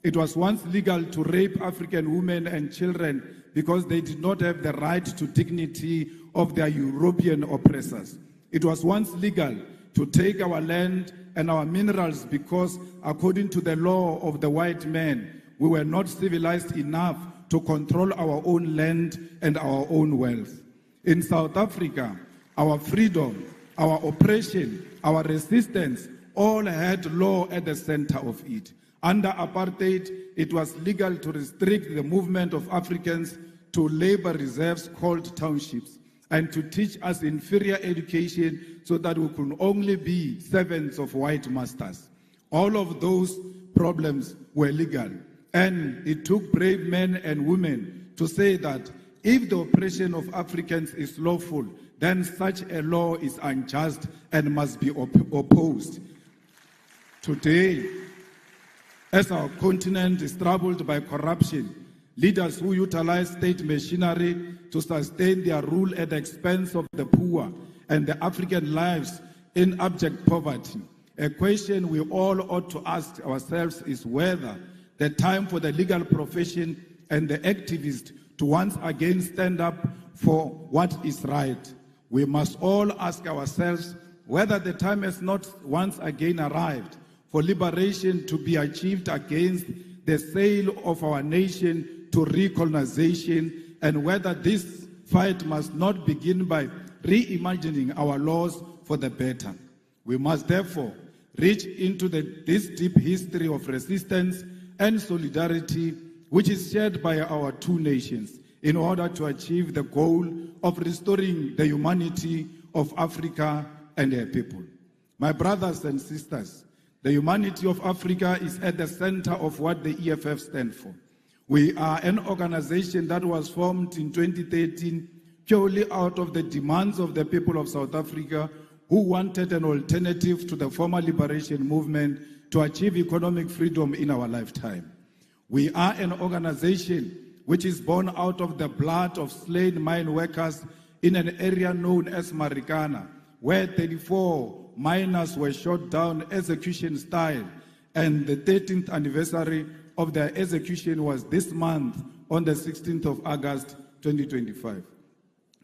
It was once legal to rape African women and children because they did not have the right to dignity of their European oppressors. It was once legal to take our land and our minerals because, according to the law of the white man, we were not civilized enough to control our own land and our own wealth. In South Africa, our freedom, our oppression, our resistance, all had law at the center of it. Under apartheid, it was legal to restrict the movement of Africans to labor reserves called townships and to teach us inferior education so that we could only be servants of white masters. All of those problems were legal, and it took brave men and women to say that if the oppression of Africans is lawful, then such a law is unjust and must be opposed. Today, as our continent is troubled by corruption, leaders who utilize state machinery to sustain their rule at the expense of the poor and the African lives in abject poverty, a question we all ought to ask ourselves is whether the time for the legal profession and the activists to once again stand up for what is right. We must all ask ourselves whether the time has not once again arrived for liberation to be achieved against the sale of our nation to recolonization, and whether this fight must not begin by reimagining our laws for the better. We must therefore reach into this deep history of resistance and solidarity which is shared by our two nations in order to achieve the goal of restoring the humanity of Africa and her people. My brothers and sisters, the humanity of Africa is at the center of what the EFF stands for. We are an organization that was formed in 2013 purely out of the demands of the people of South Africa who wanted an alternative to the former liberation movement to achieve economic freedom in our lifetime. We are an organization which is born out of the blood of slain mine workers in an area known as Marikana, where 34 miners were shot down execution style, and the 13th anniversary of their execution was this month on the 16th of August 2025.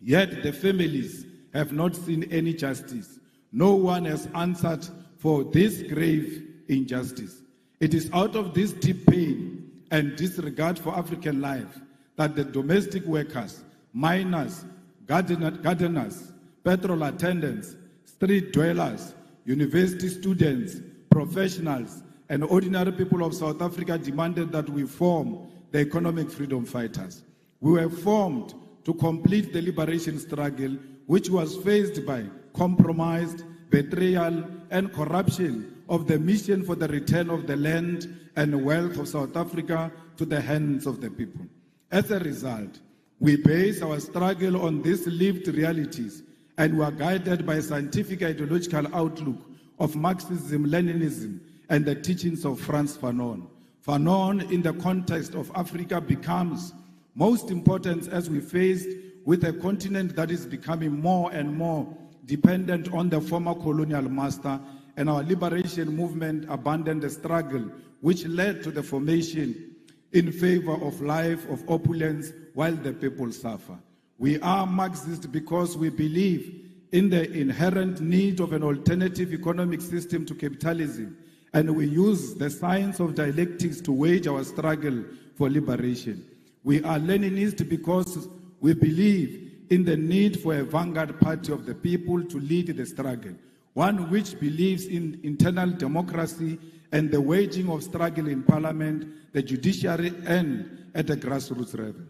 Yet the families have not seen any justice. No one has answered for this grave injustice. It is out of this deep pain and disregard for African life that the domestic workers, miners, gardeners, petrol attendants, street dwellers, university students, professionals, and ordinary people of South Africa demanded that we form the economic freedom fighters. We were formed to complete the liberation struggle, which was faced by compromise, betrayal, and corruption of the mission for the return of the land and wealth of South Africa to the hands of the people. As a result, we base our struggle on these lived realities, and we are guided by a scientific ideological outlook of Marxism, Leninism, and the teachings of Frantz Fanon. Fanon, in the context of Africa, becomes most important as we face with a continent that is becoming more and more dependent on the former colonial master, and our liberation movement abandoned the struggle which led to the formation in favor of life of opulence while the people suffer. We are Marxist because we believe in the inherent need of an alternative economic system to capitalism, and we use the science of dialectics to wage our struggle for liberation. We are Leninist because we believe in the need for a vanguard party of the people to lead the struggle, one which believes in internal democracy and the waging of struggle in parliament, the judiciary, and at the grassroots level.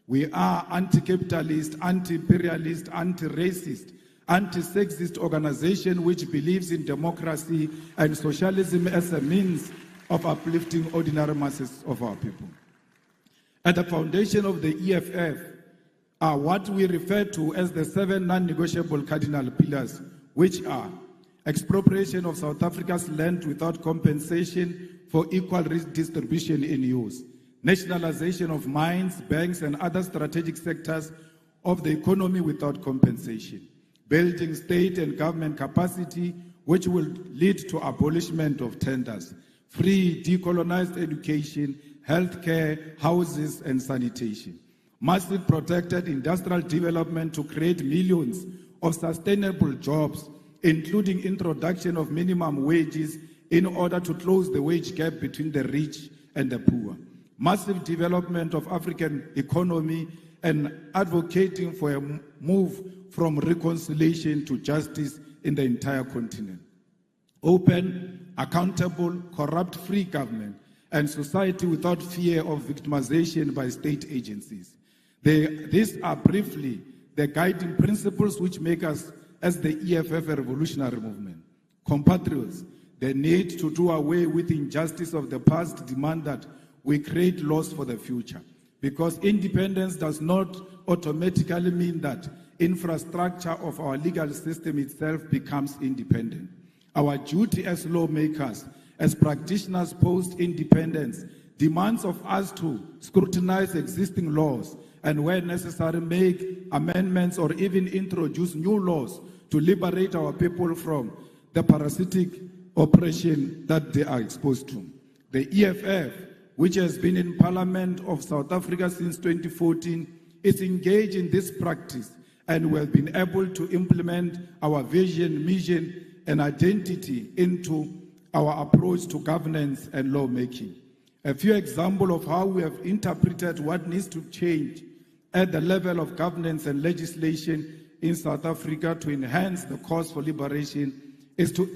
We are anti-capitalist, anti-imperialist, anti-racist, anti-sexist organization which believes in democracy and socialism as a means of uplifting ordinary masses of our people. At the foundation of the EFF are what we refer to as the 7 non-negotiable cardinal pillars, which are expropriation of South Africa's land without compensation for equal distribution in use, nationalization of mines, banks, and other strategic sectors of the economy without compensation, building state and government capacity, which will lead to abolishment of tenders, free decolonized education, healthcare, houses, and sanitation. Massive protected industrial development to create millions of sustainable jobs, including introduction of minimum wages in order to close the wage gap between the rich and the poor. Massive development of African economy and advocating for a move from reconciliation to justice in the entire continent. Open, accountable, corrupt-free government and society without fear of victimization by state agencies. These are briefly the guiding principles which make us, as the EFF, a revolutionary movement. Compatriots, the need to do away with injustice of the past demand that we create laws for the future, because independence does not automatically mean that infrastructure of our legal system itself becomes independent. Our duty as lawmakers, as practitioners post-independence, demands of us to scrutinize existing laws and where necessary make amendments or even introduce new laws to liberate our people from the parasitic oppression that they are exposed to. The EFF, which has been in Parliament of South Africa since 2014, is engaged in this practice, and we have been able to implement our vision, mission, and identity into our approach to governance and lawmaking. A few examples of how we have interpreted what needs to change at the level of governance and legislation in South Africa to enhance the cause for liberation is the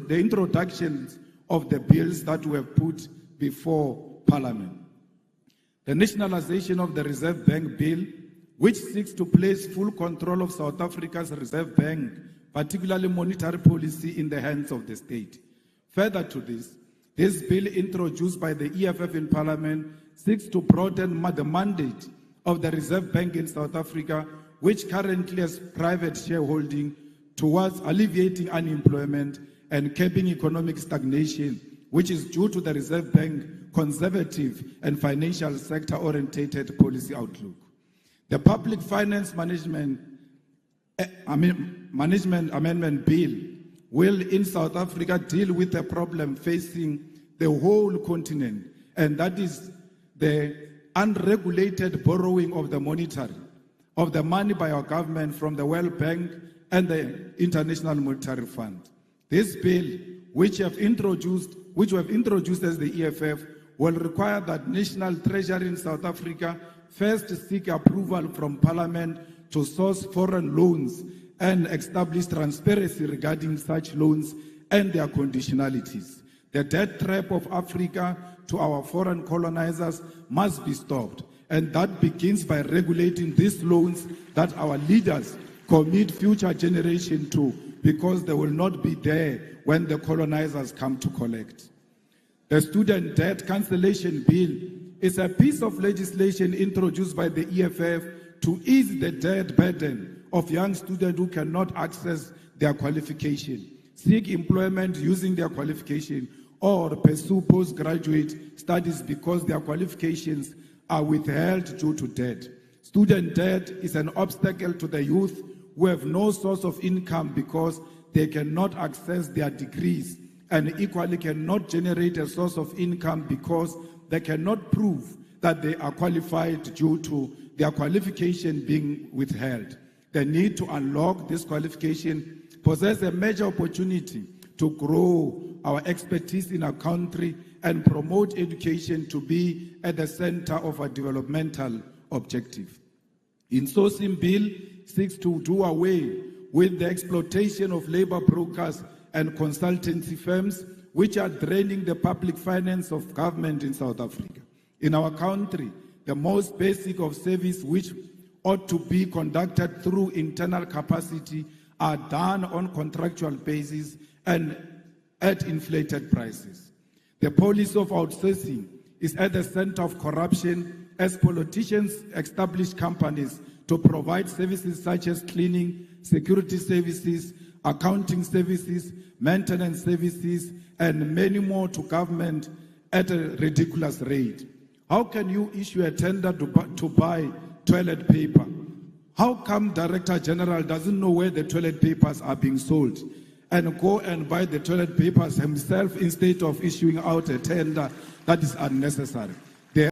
introductions of the bills that we have put before Parliament. The nationalization of the Reserve Bank Bill, which seeks to place full control of South Africa's Reserve Bank, particularly monetary policy, in the hands of the state. Further to this bill introduced by the EFF in Parliament seeks to broaden the mandate of the Reserve Bank in South Africa, which currently has private shareholding, towards alleviating unemployment and curbing economic stagnation, which is due to the Reserve Bank conservative and financial sector-orientated policy outlook. The Public Finance Management Amendment Bill will in South Africa deal with a problem facing the whole continent, and that is the unregulated borrowing of the money by our government from the World Bank and the International Monetary Fund. This bill, which we have introduced as the EFF, will require that National Treasury in South Africa first seek approval from Parliament to source foreign loans and establish transparency regarding such loans and their conditionalities. The debt trap of Africa to our foreign colonizers must be stopped, and that begins by regulating these loans that our leaders commit future generations to, because they will not be there when the colonizers come to collect. The Student Debt Cancellation Bill is a piece of legislation introduced by the EFF to ease the debt burden of young students who cannot access their qualification, seek employment using their qualification, or pursue postgraduate studies because their qualifications are withheld due to debt. Student debt is an obstacle to the youth who have no source of income because they cannot access their degrees, and equally cannot generate a source of income because they cannot prove that they are qualified due to their qualification being withheld. The need to unlock this qualification possesses a major opportunity to grow our expertise in our country and promote education to be at the center of our developmental objective. Insourcing Bill seeks to do away with the exploitation of labor brokers and consultancy firms which are draining the public finance of government in South Africa. In our country, the most basic of service which ought to be conducted through internal capacity are done on contractual basis and at inflated prices. The policy of outsourcing is at the center of corruption as politicians establish companies to provide services such as cleaning, security services, accounting services, maintenance services, and many more to government at a ridiculous rate. How can you issue a tender to buy toilet paper? How come Director General doesn't know where the toilet papers are being sold? and go and buy the toilet papers himself instead of issuing out a tender that is unnecessary.